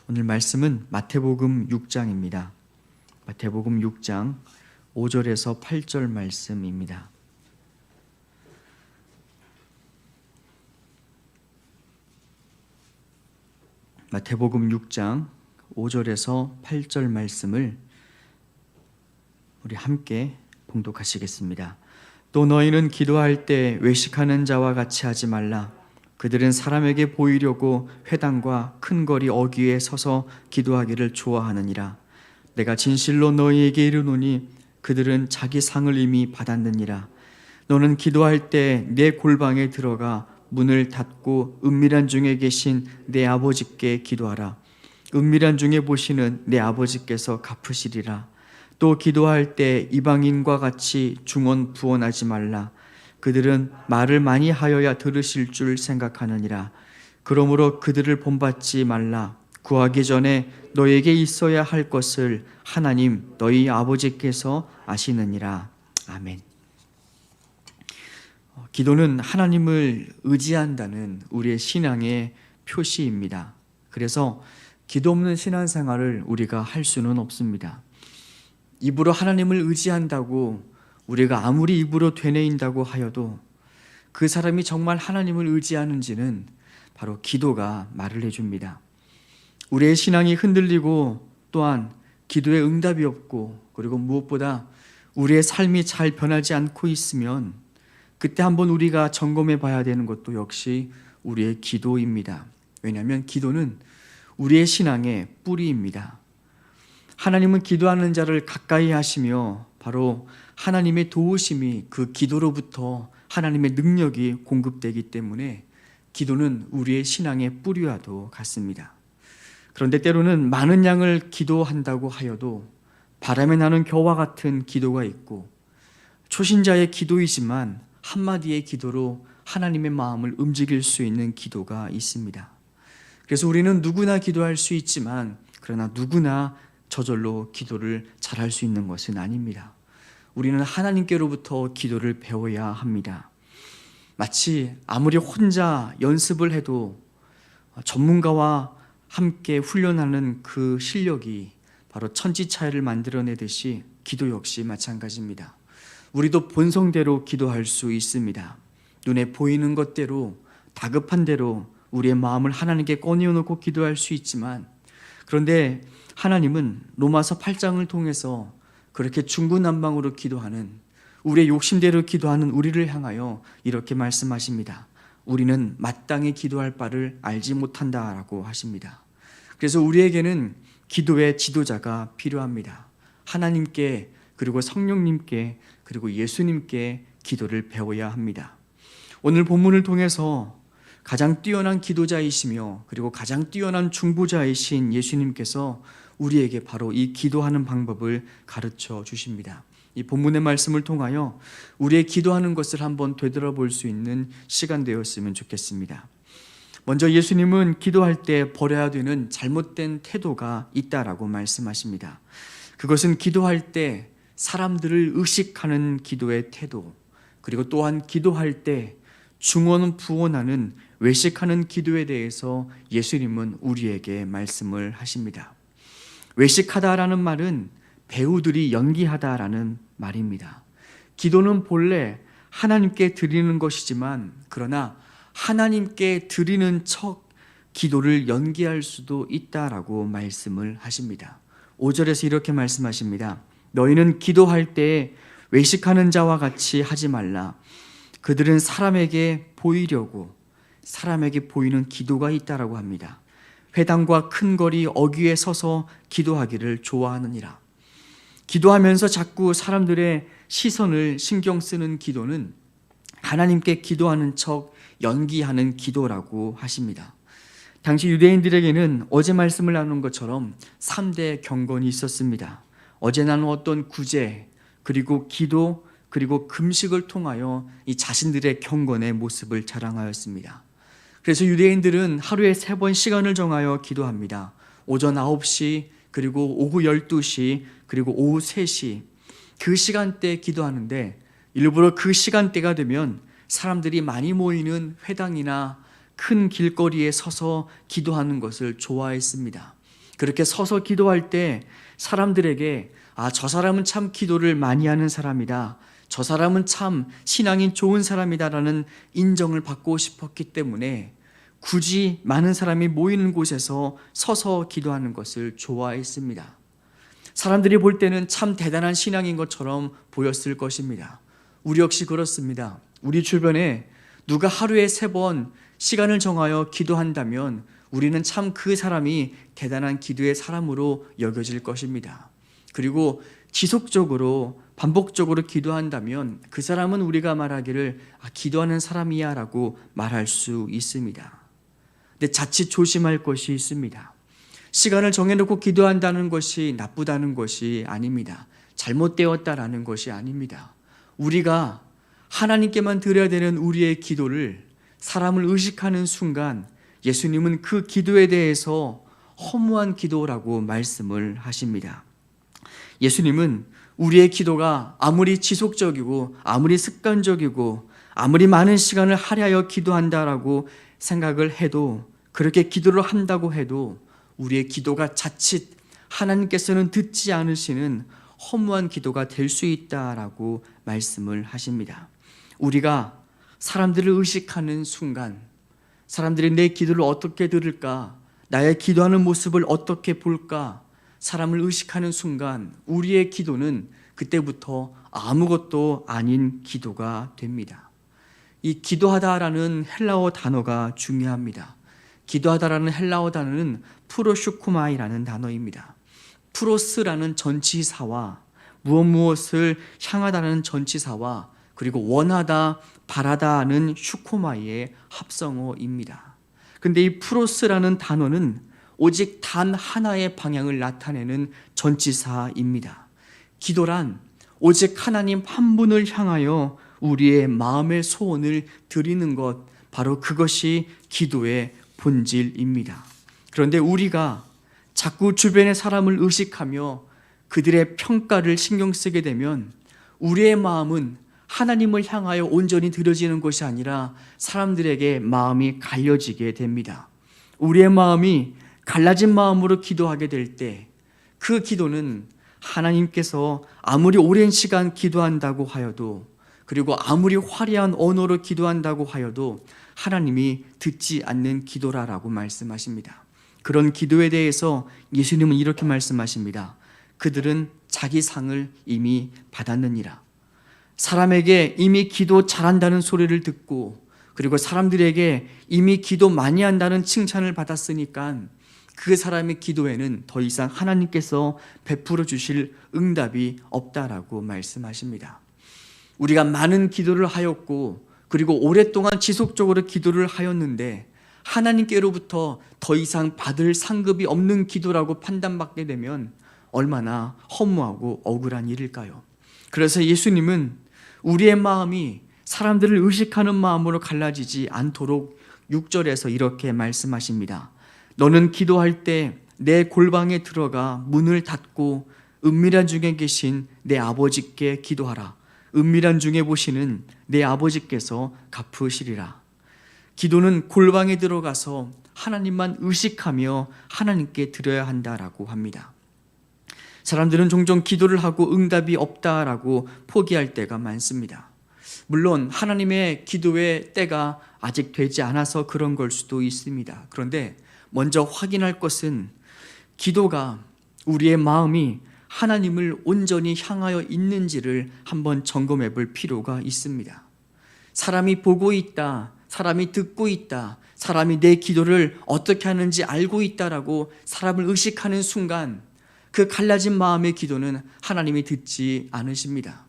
오늘 말씀은 마태복음 6장입니다. 마태복음 6장 5절에서 8절 말씀입니다. 마태복음 6장 5절에서 8절 말씀을 우리 함께 봉독하시겠습니다. 또 너희는 기도할 때 외식하는 자와 같이 하지 말라. 그들은 사람에게 보이려고 회당과 큰 거리 어귀에 서서 기도하기를 좋아하느니라. 내가 진실로 너희에게 이르노니 그들은 자기 상을 이미 받았느니라. 너는 기도할 때 내 골방에 들어가 문을 닫고 은밀한 중에 계신 내 아버지께 기도하라. 은밀한 중에 보시는 내 아버지께서 갚으시리라. 또 기도할 때 이방인과 같이 중언부언하지 말라. 그들은 말을 많이 하여야 들으실 줄 생각하느니라. 그러므로 그들을 본받지 말라. 구하기 전에 너에게 있어야 할 것을 하나님 너희 아버지께서 아시느니라. 아멘. 기도는 하나님을 의지한다는 우리의 신앙의 표시입니다. 그래서 기도 없는 신앙생활을 우리가 할 수는 없습니다. 입으로 하나님을 의지한다고 우리가 아무리 입으로 되뇌인다고 하여도 그 사람이 정말 하나님을 의지하는지는 바로 기도가 말을 해줍니다. 우리의 신앙이 흔들리고 또한 기도에 응답이 없고 그리고 무엇보다 우리의 삶이 잘 변하지 않고 있으면 그때 한번 우리가 점검해 봐야 되는 것도 역시 우리의 기도입니다. 왜냐하면 기도는 우리의 신앙의 뿌리입니다. 하나님은 기도하는 자를 가까이 하시며 바로 하나님의 도우심이 그 기도로부터 하나님의 능력이 공급되기 때문에 기도는 우리의 신앙의 뿌리와도 같습니다. 그런데 때로는 많은 양을 기도한다고 하여도 바람에 나는 겨와 같은 기도가 있고 초신자의 기도이지만 한마디의 기도로 하나님의 마음을 움직일 수 있는 기도가 있습니다. 그래서 우리는 누구나 기도할 수 있지만 그러나 누구나 저절로 기도를 잘할 수 있는 것은 아닙니다. 우리는 하나님께로부터 기도를 배워야 합니다. 마치 아무리 혼자 연습을 해도 전문가와 함께 훈련하는 그 실력이 바로 천지차이를 만들어내듯이 기도 역시 마찬가지입니다. 우리도 본성대로 기도할 수 있습니다. 눈에 보이는 것대로 다급한 대로 우리의 마음을 하나님께 꺼내어놓고 기도할 수 있지만 그런데 하나님은 로마서 8장을 통해서 그렇게 중구난방으로 기도하는 우리의 욕심대로 기도하는 우리를 향하여 이렇게 말씀하십니다. 우리는 마땅히 기도할 바를 알지 못한다라고 하십니다. 그래서 우리에게는 기도의 지도자가 필요합니다. 하나님께 그리고 성령님께 그리고 예수님께 기도를 배워야 합니다. 오늘 본문을 통해서 가장 뛰어난 기도자이시며 그리고 가장 뛰어난 중보자이신 예수님께서 우리에게 바로 이 기도하는 방법을 가르쳐 주십니다. 이 본문의 말씀을 통하여 우리의 기도하는 것을 한번 되돌아볼 수 있는 시간 되었으면 좋겠습니다. 먼저 예수님은 기도할 때 버려야 되는 잘못된 태도가 있다라고 말씀하십니다. 그것은 기도할 때 사람들을 의식하는 기도의 태도, 그리고 또한 기도할 때 중언부언하는 외식하는 기도에 대해서 예수님은 우리에게 말씀을 하십니다. 외식하다라는 말은 배우들이 연기하다라는 말입니다. 기도는 본래 하나님께 드리는 것이지만 그러나 하나님께 드리는 척 기도를 연기할 수도 있다라고 말씀을 하십니다. 5절에서 이렇게 말씀하십니다. 너희는 기도할 때 외식하는 자와 같이 하지 말라. 그들은 사람에게 보이려고 사람에게 보이는 기도가 있다라고 합니다. 회당과 큰 거리 어귀에 서서 기도하기를 좋아하느니라. 기도하면서 자꾸 사람들의 시선을 신경 쓰는 기도는 하나님께 기도하는 척 연기하는 기도라고 하십니다. 당시 유대인들에게는 어제 말씀을 나눈 것처럼 3대 경건이 있었습니다. 어제 나눈 어떤 구제, 그리고 기도, 그리고 금식을 통하여 이 자신들의 경건의 모습을 자랑하였습니다. 그래서 유대인들은 하루에 3번 시간을 정하여 기도합니다. 오전 9시, 그리고 오후 12시, 그리고 오후 3시 그 시간대에 기도하는데 일부러 그 시간대가 되면 사람들이 많이 모이는 회당이나 큰 길거리에 서서 기도하는 것을 좋아했습니다. 그렇게 서서 기도할 때 사람들에게 저 사람은 참 기도를 많이 하는 사람이다, 저 사람은 참 신앙이 좋은 사람이다라는 인정을 받고 싶었기 때문에 굳이 많은 사람이 모이는 곳에서 서서 기도하는 것을 좋아했습니다. 사람들이 볼 때는 참 대단한 신앙인 것처럼 보였을 것입니다. 우리 역시 그렇습니다. 우리 주변에 누가 하루에 3번 시간을 정하여 기도한다면 우리는 참 그 사람이 대단한 기도의 사람으로 여겨질 것입니다. 그리고 지속적으로 반복적으로 기도한다면 그 사람은 우리가 말하기를 기도하는 사람이야 라고 말할 수 있습니다. 근데 자칫 조심할 것이 있습니다. 시간을 정해놓고 기도한다는 것이 나쁘다는 것이 아닙니다. 잘못되었다라는 것이 아닙니다. 우리가 하나님께만 드려야 되는 우리의 기도를 사람을 의식하는 순간 예수님은 그 기도에 대해서 허무한 기도라고 말씀을 하십니다. 예수님은 우리의 기도가 아무리 지속적이고 아무리 습관적이고 아무리 많은 시간을 할애하여 기도한다라고 생각을 해도, 그렇게 기도를 한다고 해도 우리의 기도가 자칫 하나님께서는 듣지 않으시는 허무한 기도가 될 수 있다라고 말씀을 하십니다. 우리가 사람들을 의식하는 순간, 사람들이 내 기도를 어떻게 들을까, 나의 기도하는 모습을 어떻게 볼까, 사람을 의식하는 순간 우리의 기도는 그때부터 아무것도 아닌 기도가 됩니다. 이 기도하다라는 헬라어 단어가 중요합니다. 기도하다라는 헬라어 단어는 프로슈쿠마이라는 단어입니다. 프로스라는 전치사와 무엇을 향하다는 전치사와 그리고 원하다, 바라다는 슈코마이의 합성어입니다. 근데 이 프로스라는 단어는 오직 단 하나의 방향을 나타내는 전치사입니다. 기도란 오직 하나님 한 분을 향하여 우리의 마음의 소원을 드리는 것, 바로 그것이 기도의 본질입니다. 그런데 우리가 자꾸 주변의 사람을 의식하며 그들의 평가를 신경 쓰게 되면 우리의 마음은 하나님을 향하여 온전히 드려지는 것이 아니라 사람들에게 마음이 갈려지게 됩니다. 우리의 마음이 갈라진 마음으로 기도하게 될 때 그 기도는 하나님께서 아무리 오랜 시간 기도한다고 하여도, 그리고 아무리 화려한 언어로 기도한다고 하여도 하나님이 듣지 않는 기도라라고 말씀하십니다. 그런 기도에 대해서 예수님은 이렇게 말씀하십니다. 그들은 자기 상을 이미 받았느니라. 사람에게 이미 기도 잘한다는 소리를 듣고, 그리고 사람들에게 이미 기도 많이 한다는 칭찬을 받았으니까 그 사람의 기도에는 더 이상 하나님께서 베풀어 주실 응답이 없다라고 말씀하십니다. 우리가 많은 기도를 하였고, 그리고 오랫동안 지속적으로 기도를 하였는데 하나님께로부터 더 이상 받을 상급이 없는 기도라고 판단받게 되면 얼마나 허무하고 억울한 일일까요? 그래서 예수님은 우리의 마음이 사람들을 의식하는 마음으로 갈라지지 않도록 6절에서 이렇게 말씀하십니다. 너는 기도할 때 내 골방에 들어가 문을 닫고 은밀한 중에 계신 내 아버지께 기도하라. 은밀한 중에 보시는 내 아버지께서 갚으시리라. 기도는 골방에 들어가서 하나님만 의식하며 하나님께 드려야 한다라고 합니다. 사람들은 종종 기도를 하고 응답이 없다라고 포기할 때가 많습니다. 물론 하나님의 기도의 때가 아직 되지 않아서 그런 걸 수도 있습니다. 그런데 먼저 확인할 것은 기도가 우리의 마음이 하나님을 온전히 향하여 있는지를 한번 점검해 볼 필요가 있습니다. 사람이 보고 있다, 사람이 듣고 있다, 사람이 내 기도를 어떻게 하는지 알고 있다라고 사람을 의식하는 순간 그 갈라진 마음의 기도는 하나님이 듣지 않으십니다.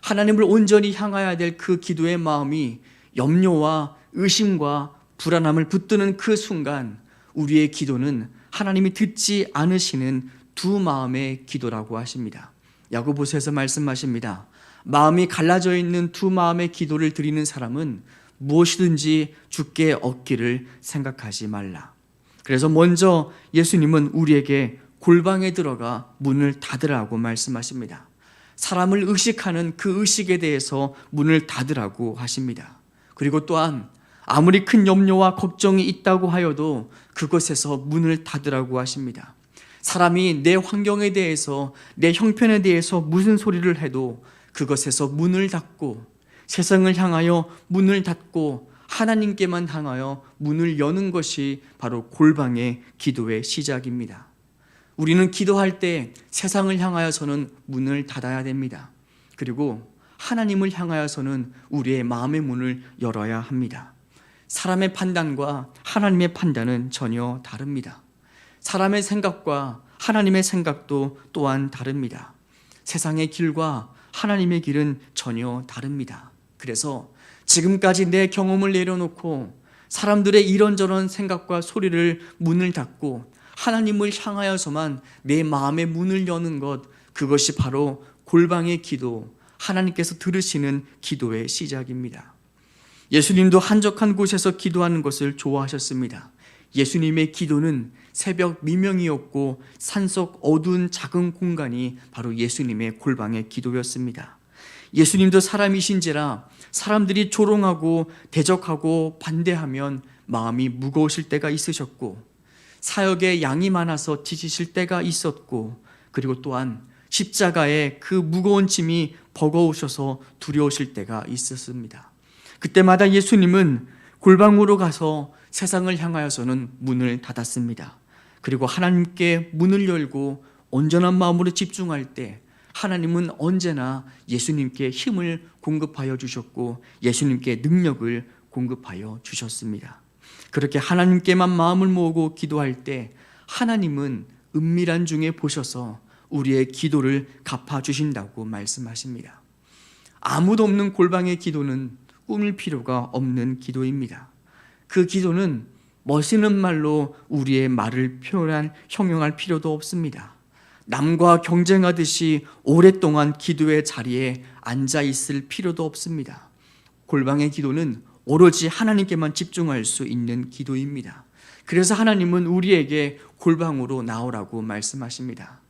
하나님을 온전히 향해야 될 그 기도의 마음이 염려와 의심과 불안함을 붙드는 그 순간 우리의 기도는 하나님이 듣지 않으시는 두 마음의 기도라고 하십니다. 야고보서에서 말씀하십니다. 마음이 갈라져 있는 두 마음의 기도를 드리는 사람은 무엇이든지 주께 얻기를 생각하지 말라. 그래서 먼저 예수님은 우리에게 골방에 들어가 문을 닫으라고 말씀하십니다. 사람을 의식하는 그 의식에 대해서 문을 닫으라고 하십니다. 그리고 또한 아무리 큰 염려와 걱정이 있다고 하여도 그것에서 문을 닫으라고 하십니다. 사람이 내 환경에 대해서, 내 형편에 대해서 무슨 소리를 해도 그것에서 문을 닫고, 세상을 향하여 문을 닫고 하나님께만 향하여 문을 여는 것이 바로 골방의 기도의 시작입니다. 우리는 기도할 때 세상을 향하여서는 문을 닫아야 됩니다. 그리고 하나님을 향하여서는 우리의 마음의 문을 열어야 합니다. 사람의 판단과 하나님의 판단은 전혀 다릅니다. 사람의 생각과 하나님의 생각도 또한 다릅니다. 세상의 길과 하나님의 길은 전혀 다릅니다. 그래서 지금까지 내 경험을 내려놓고 사람들의 이런저런 생각과 소리를 문을 닫고 하나님을 향하여서만 내 마음의 문을 여는 것, 그것이 바로 골방의 기도, 하나님께서 들으시는 기도의 시작입니다. 예수님도 한적한 곳에서 기도하는 것을 좋아하셨습니다. 예수님의 기도는 새벽 미명이었고 산속 어두운 작은 공간이 바로 예수님의 골방의 기도였습니다. 예수님도 사람이신지라 사람들이 조롱하고 대적하고 반대하면 마음이 무거우실 때가 있으셨고, 사역에 양이 많아서 지치실 때가 있었고, 그리고 또한 십자가에 그 무거운 짐이 버거우셔서 두려우실 때가 있었습니다. 그때마다 예수님은 골방으로 가서 세상을 향하여서는 문을 닫았습니다. 그리고 하나님께 문을 열고 온전한 마음으로 집중할 때 하나님은 언제나 예수님께 힘을 공급하여 주셨고 예수님께 능력을 공급하여 주셨습니다. 그렇게 하나님께만 마음을 모으고 기도할 때 하나님은 은밀한 중에 보셔서 우리의 기도를 갚아주신다고 말씀하십니다. 아무도 없는 골방의 기도는 꾸밀 필요가 없는 기도입니다. 그 기도는 멋있는 말로 우리의 말을 표현할, 형용할 필요도 없습니다. 남과 경쟁하듯이 오랫동안 기도의 자리에 앉아 있을 필요도 없습니다. 골방의 기도는 오로지 하나님께만 집중할 수 있는 기도입니다. 그래서 하나님은 우리에게 골방으로 나오라고 말씀하십니다.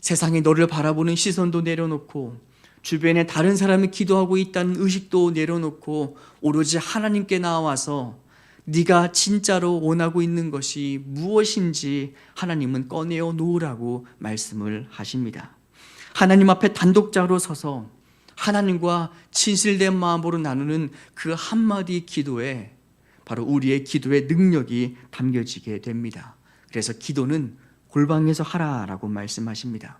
세상이 너를 바라보는 시선도 내려놓고 주변에 다른 사람이 기도하고 있다는 의식도 내려놓고 오로지 하나님께 나와서 네가 진짜로 원하고 있는 것이 무엇인지 하나님은 꺼내어 놓으라고 말씀을 하십니다. 하나님 앞에 단독자로 서서 하나님과 진실된 마음으로 나누는 그 한마디 기도에 바로 우리의 기도의 능력이 담겨지게 됩니다. 그래서 기도는 골방에서 하라라고 말씀하십니다.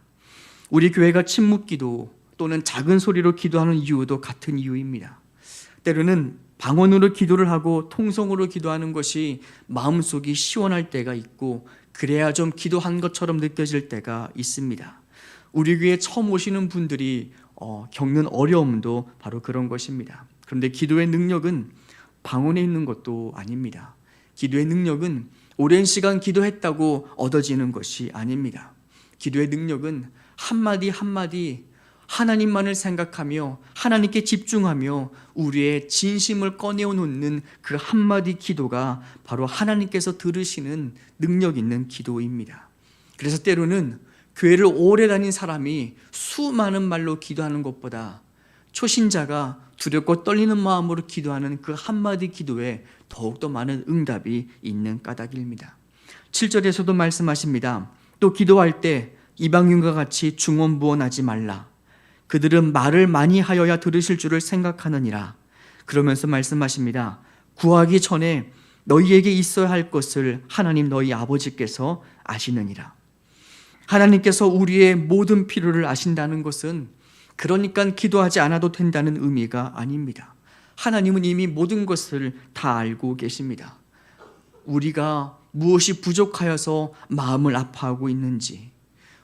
우리 교회가 침묵기도 또는 작은 소리로 기도하는 이유도 같은 이유입니다. 때로는 방언으로 기도를 하고 통성으로 기도하는 것이 마음속이 시원할 때가 있고 그래야 좀 기도한 것처럼 느껴질 때가 있습니다. 우리 교회에 처음 오시는 분들이 겪는 어려움도 바로 그런 것입니다. 그런데 기도의 능력은 방언에 있는 것도 아닙니다. 기도의 능력은 오랜 시간 기도했다고 얻어지는 것이 아닙니다. 기도의 능력은 한마디 한마디 하나님만을 생각하며 하나님께 집중하며 우리의 진심을 꺼내어 놓는 그 한마디 기도가 바로 하나님께서 들으시는 능력 있는 기도입니다. 그래서 때로는 교회를 오래 다닌 사람이 수많은 말로 기도하는 것보다 초신자가 두렵고 떨리는 마음으로 기도하는 그 한마디 기도에 더욱더 많은 응답이 있는 까닭입니다. 7절에서도 말씀하십니다. 또 기도할 때 이방인과 같이 중언부언하지 말라. 그들은 말을 많이 하여야 들으실 줄을 생각하느니라. 그러면서 말씀하십니다. 구하기 전에 너희에게 있어야 할 것을 하나님 너희 아버지께서 아시느니라. 하나님께서 우리의 모든 필요를 아신다는 것은 그러니까 기도하지 않아도 된다는 의미가 아닙니다. 하나님은 이미 모든 것을 다 알고 계십니다. 우리가 무엇이 부족하여서 마음을 아파하고 있는지,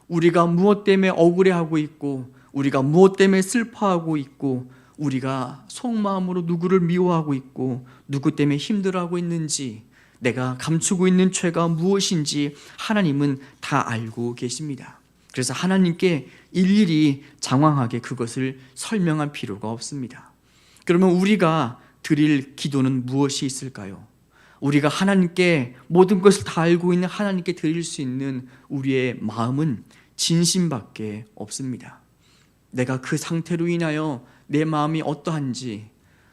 우리가 무엇 때문에 억울해하고 있고 우리가 무엇 때문에 슬퍼하고 있고 우리가 속마음으로 누구를 미워하고 있고 누구 때문에 힘들어하고 있는지, 내가 감추고 있는 죄가 무엇인지 하나님은 다 알고 계십니다. 그래서 하나님께 일일이 장황하게 그것을 설명할 필요가 없습니다. 그러면 우리가 드릴 기도는 무엇이 있을까요? 우리가 하나님께 모든 것을 다 알고 있는 하나님께 드릴 수 있는 우리의 마음은 진심밖에 없습니다. 내가 그 상태로 인하여 내 마음이 어떠한지,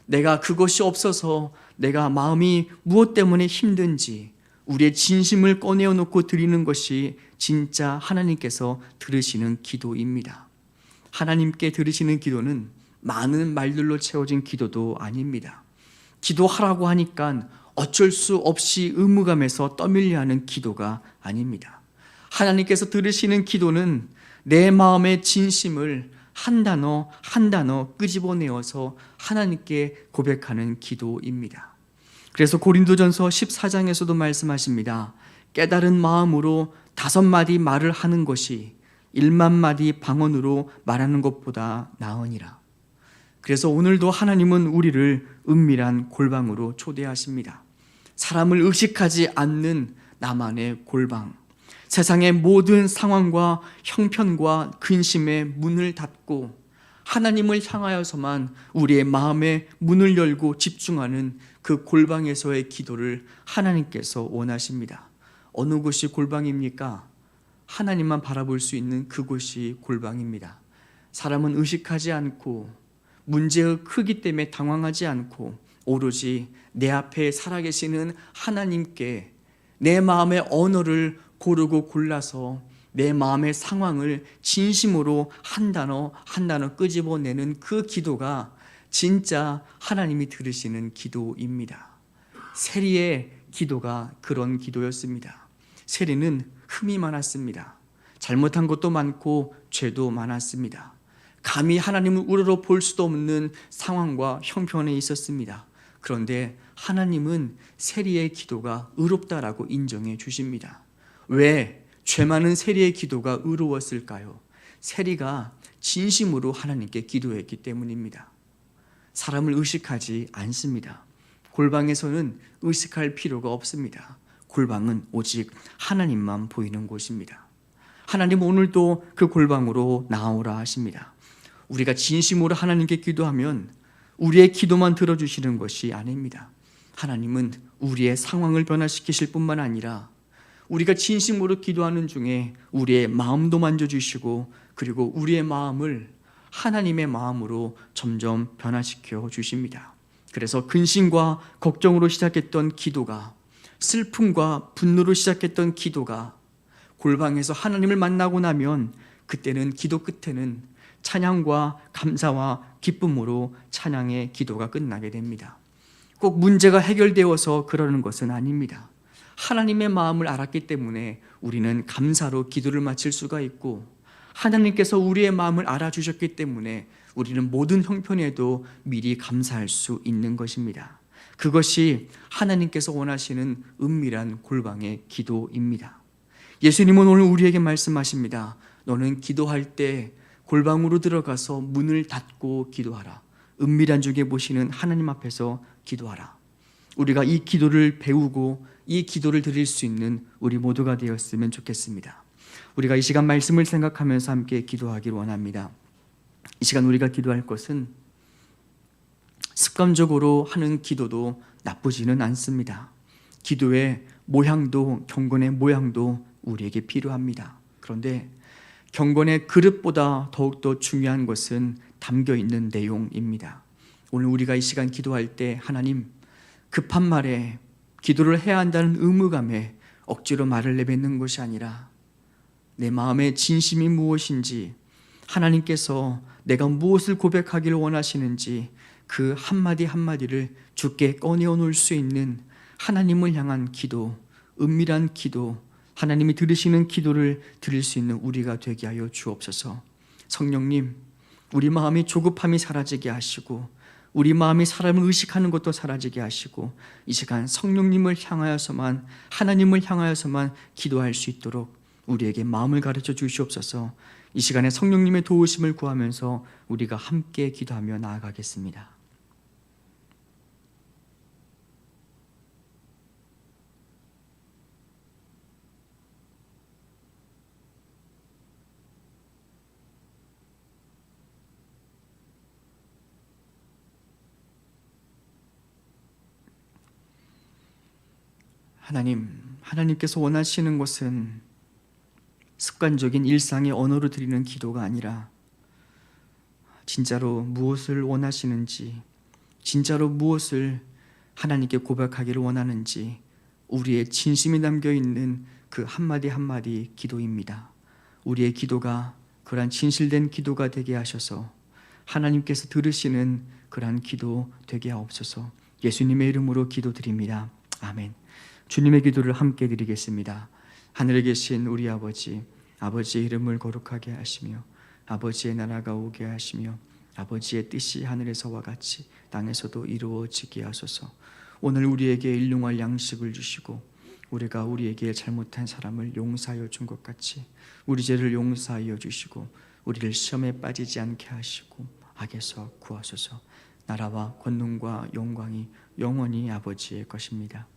내가 그것이 없어서 내가 마음이 무엇 때문에 힘든지 우리의 진심을 꺼내어 놓고 드리는 것이 진짜 하나님께서 들으시는 기도입니다. 하나님께 들으시는 기도는 많은 말들로 채워진 기도도 아닙니다. 기도하라고 하니까 어쩔 수 없이 의무감에서 떠밀려 하는 기도가 아닙니다. 하나님께서 들으시는 기도는 내 마음의 진심을 한 단어 한 단어 끄집어내어서 하나님께 고백하는 기도입니다. 그래서 고린도전서 14장에서도 말씀하십니다. 깨달은 마음으로 5마디 말을 하는 것이 1만마디 방언으로 말하는 것보다 나으니라. 그래서 오늘도 하나님은 우리를 은밀한 골방으로 초대하십니다. 사람을 의식하지 않는 나만의 골방, 세상의 모든 상황과 형편과 근심의 문을 닫고 하나님을 향하여서만 우리의 마음의 문을 열고 집중하는 그 골방에서의 기도를 하나님께서 원하십니다. 어느 곳이 골방입니까? 하나님만 바라볼 수 있는 그곳이 골방입니다. 사람은 의식하지 않고 문제의 크기 때문에 당황하지 않고 오로지 내 앞에 살아계시는 하나님께 내 마음의 언어를 고르고 골라서 내 마음의 상황을 진심으로 한 단어 한 단어 끄집어내는 그 기도가 진짜 하나님이 들으시는 기도입니다. 세리의 기도가 그런 기도였습니다. 세리는 흠이 많았습니다. 잘못한 것도 많고 죄도 많았습니다. 감히 하나님을 우러러 볼 수도 없는 상황과 형편에 있었습니다. 그런데 하나님은 세리의 기도가 의롭다라고 인정해 주십니다. 왜 죄 많은 세리의 기도가 의로웠을까요? 세리가 진심으로 하나님께 기도했기 때문입니다. 사람을 의식하지 않습니다. 골방에서는 의식할 필요가 없습니다. 골방은 오직 하나님만 보이는 곳입니다. 하나님 오늘도 그 골방으로 나오라 하십니다. 우리가 진심으로 하나님께 기도하면 우리의 기도만 들어주시는 것이 아닙니다. 하나님은 우리의 상황을 변화시키실 뿐만 아니라 우리가 진심으로 기도하는 중에 우리의 마음도 만져주시고 그리고 우리의 마음을 하나님의 마음으로 점점 변화시켜 주십니다. 그래서 근심과 걱정으로 시작했던 기도가, 슬픔과 분노로 시작했던 기도가 골방에서 하나님을 만나고 나면 그때는 기도 끝에는 찬양과 감사와 기쁨으로 찬양의 기도가 끝나게 됩니다. 꼭 문제가 해결되어서 그러는 것은 아닙니다. 하나님의 마음을 알았기 때문에 우리는 감사로 기도를 마칠 수가 있고, 하나님께서 우리의 마음을 알아주셨기 때문에 우리는 모든 형편에도 미리 감사할 수 있는 것입니다. 그것이 하나님께서 원하시는 은밀한 골방의 기도입니다. 예수님은 오늘 우리에게 말씀하십니다. 너는 기도할 때 골방으로 들어가서 문을 닫고 기도하라. 은밀한 중에 보시는 하나님 앞에서 기도하라. 우리가 이 기도를 배우고 이 기도를 드릴 수 있는 우리 모두가 되었으면 좋겠습니다. 우리가 이 시간 말씀을 생각하면서 함께 기도하기를 원합니다. 이 시간 우리가 기도할 것은 습관적으로 하는 기도도 나쁘지는 않습니다. 기도의 모양도 경건의 모양도 우리에게 필요합니다. 그런데 경건의 그릇보다 더욱더 중요한 것은 담겨있는 내용입니다. 오늘 우리가 이 시간 기도할 때 하나님, 급한 말에 기도를 해야 한다는 의무감에 억지로 말을 내뱉는 것이 아니라 내 마음의 진심이 무엇인지, 하나님께서 내가 무엇을 고백하기를 원하시는지 그 한마디 한마디를 주께 꺼내어 놓을 수 있는 하나님을 향한 기도, 은밀한 기도, 하나님이 들으시는 기도를 드릴 수 있는 우리가 되게 하여 주옵소서. 성령님, 우리 마음이 조급함이 사라지게 하시고 우리 마음이 사람을 의식하는 것도 사라지게 하시고 이 시간 성령님을 향하여서만, 하나님을 향하여서만 기도할 수 있도록 우리에게 마음을 가르쳐 주시옵소서. 이 시간에 성령님의 도우심을 구하면서 우리가 함께 기도하며 나아가겠습니다. 하나님께서 원하시는 것은 습관적인 일상의 언어로 드리는 기도가 아니라 진짜로 무엇을 원하시는지, 진짜로 무엇을 하나님께 고백하기를 원하는지 우리의 진심이 담겨있는 그 한마디 한마디 기도입니다. 우리의 기도가 그러한 진실된 기도가 되게 하셔서 하나님께서 들으시는 그러한 기도 되게 하옵소서. 예수님의 이름으로 기도드립니다. 아멘. 주님의 기도를 함께 드리겠습니다. 하늘에 계신 우리 아버지, 아버지의 이름을 거룩하게 하시며 아버지의 나라가 오게 하시며 아버지의 뜻이 하늘에서와 같이 땅에서도 이루어지게 하소서. 오늘 우리에게 일용할 양식을 주시고 우리가 우리에게 잘못한 사람을 용서하여 준 것 같이 우리 죄를 용서하여 주시고 우리를 시험에 빠지지 않게 하시고 악에서 구하소서. 나라와 권능과 영광이 영원히 아버지의 것입니다.